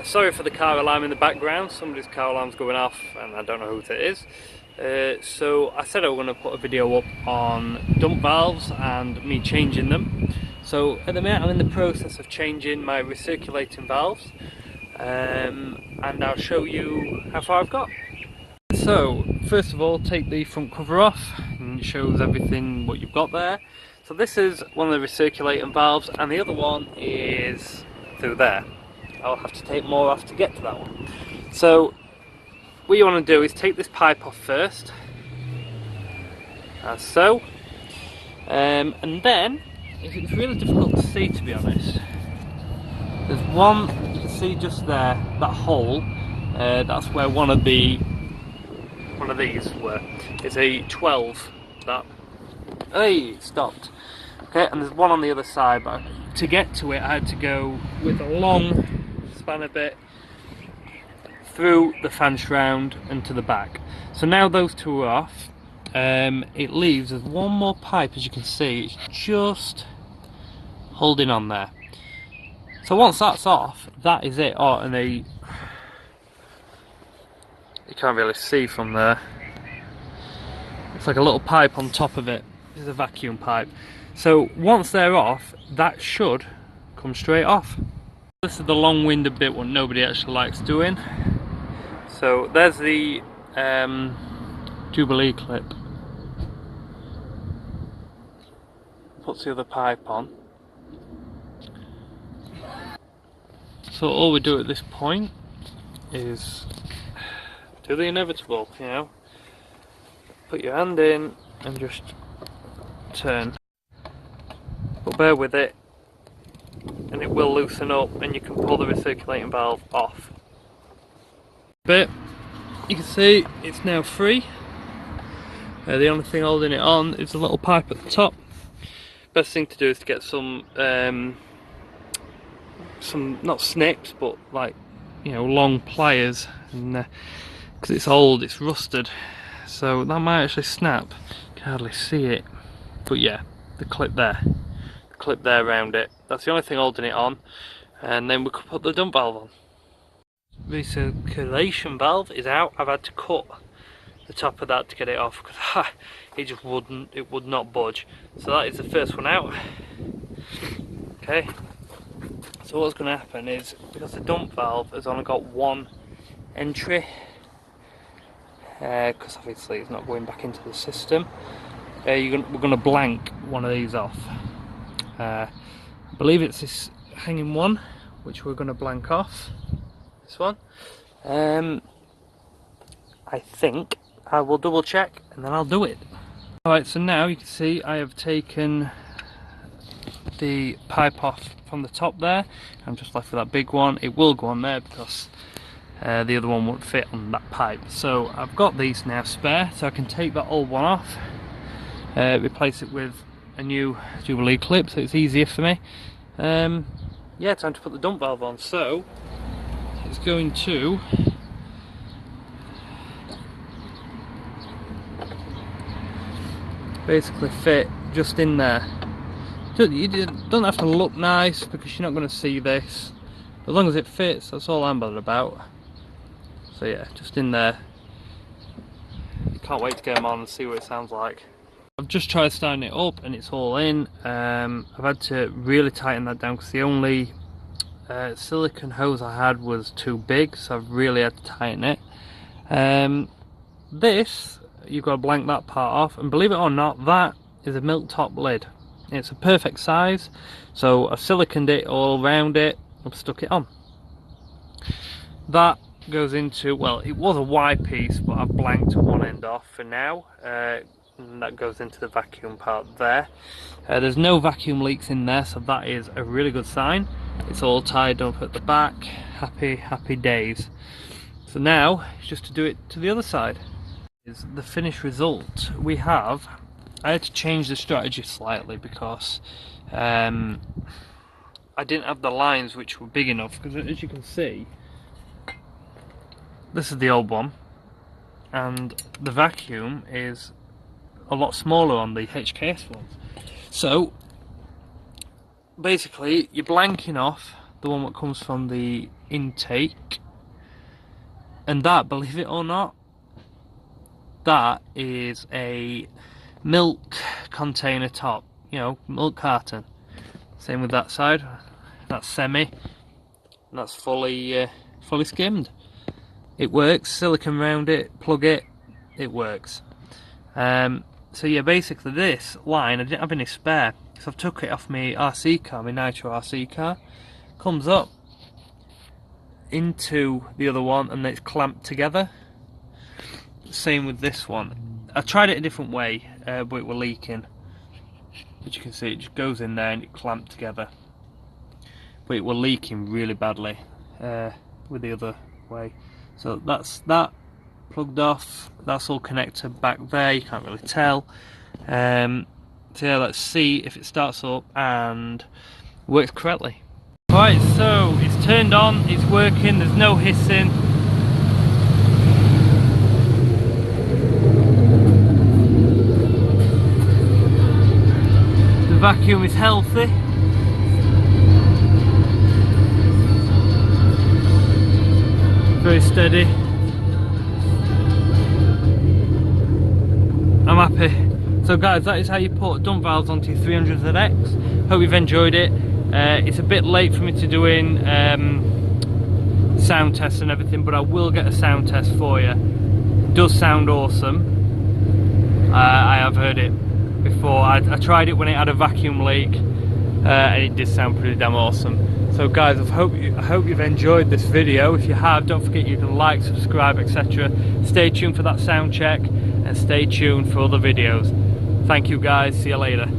Sorry for the car alarm in the background. Somebody's car alarm's going off and I don't know who it is. So I said I was going to put a video up on dump valves and me changing them. So at the minute I'm in the process of changing my recirculating valves, and I'll show you how far I've got. So first of all, take the front cover off, and it shows everything what you've got there. So this is one of the recirculating valves and the other one is through there. I'll have to take more off to get to that one. So what you want to do is take this pipe off first, as so, and then it's really difficult to see, to be honest. There's one you can see just there, that hole. That's where one of these were. It's a 12. That, hey, it stopped. Okay, and there's one on the other side, but to get to it I had to go with a long span a bit through the fan shroud and to the back. So now those two are off. It leaves there's one more pipe, as you can see. It's just holding on there. So once that's off, that is it. Oh, and you can't really see from there. It's like a little pipe on top of it. This is a vacuum pipe. So once they're off, that should come straight off. This is the long-winded bit what nobody actually likes doing. So there's the Jubilee clip. Puts the other pipe on. So all we do at this point is do the inevitable, you know. Put your hand in and just turn. But bear with it, and it will loosen up and you can pull the recirculating valve off. But you can see it's now free. The only thing holding it on is a little pipe at the top. Best thing to do is to get some not snips, but like, you know, long pliers, and because it's old, it's rusted, so that might actually snap. You can hardly see it, but yeah, the clip there around it, that's the only thing holding it on, and then we could put the dump valve on. Recirculation valve is out. I've had to cut the top of that to get it off because it would not budge. So that is the first one out. Okay, so what's going to happen is, because the dump valve has only got one entry, because obviously it's not going back into the system, we're going to blank one of these off. I believe it's this hanging one which we're going to blank off. This one. I think I will double check and then I'll do it. Alright, so now you can see I have taken the pipe off from the top there. I'm just left with that big one. It will go on there because the other one won't fit on that pipe. So I've got these now spare, so I can take that old one off, replace it with a new Jubilee clip, so it's easier for me. Yeah, time to put the dump valve on. So it's going to basically fit just in there. You don't have to look nice because you're not going to see this. As long as it fits, that's all I'm bothered about. So yeah, just in there. Can't wait to get them on and see what it sounds like. I've just tried starting it up and it's all in. I've had to really tighten that down because the only silicone hose I had was too big, so I've really had to tighten it. This, you've got to blank that part off, and believe it or not, that is a milk top lid. It's a perfect size, so I've siliconed it all around it, I've stuck it on. That goes into, well, it was a Y piece, but I've blanked one end off for now. And that goes into the vacuum part there. There's no vacuum leaks in there, so that is a really good sign. It's all tied up at the back. Happy days. So now it's just to do it to the other side. Is the finished result. I had to change the strategy slightly because I didn't have the lines which were big enough, because as you can see, this is the old one, and the vacuum is a lot smaller on the HKS ones. So basically you're blanking off the one that comes from the intake, and that, believe it or not, that is a milk container top, you know, milk carton. Same with that side, that's semi, and that's fully skimmed. It works, silicone round it, plug it, it works. So yeah, basically this line, I didn't have any spare, so I've took it off my RC car, my Nitro RC car, comes up into the other one and it's clamped together. Same with this one. I tried it a different way, but it were leaking. As you can see, it just goes in there and it clamped together. But it were leaking really badly with the other way. So that's that plugged off. That's all connected back there. You can't really tell. So yeah, let's see if it starts up and works correctly. Alright, so it's turned on, it's working, there's no hissing. The vacuum is healthy. Very steady. I'm happy. So guys, that is how you put dump valves onto your 300ZX. Hope you've enjoyed it. It's a bit late for me to do in sound tests and everything, but I will get a sound test for you. It does sound awesome. I have heard it before. I tried it when it had a vacuum leak, and it did sound pretty damn awesome. So guys, I hope you've enjoyed this video. If you have, don't forget you can like, subscribe, etc. Stay tuned for that sound check and stay tuned for other videos. Thank you guys, see you later.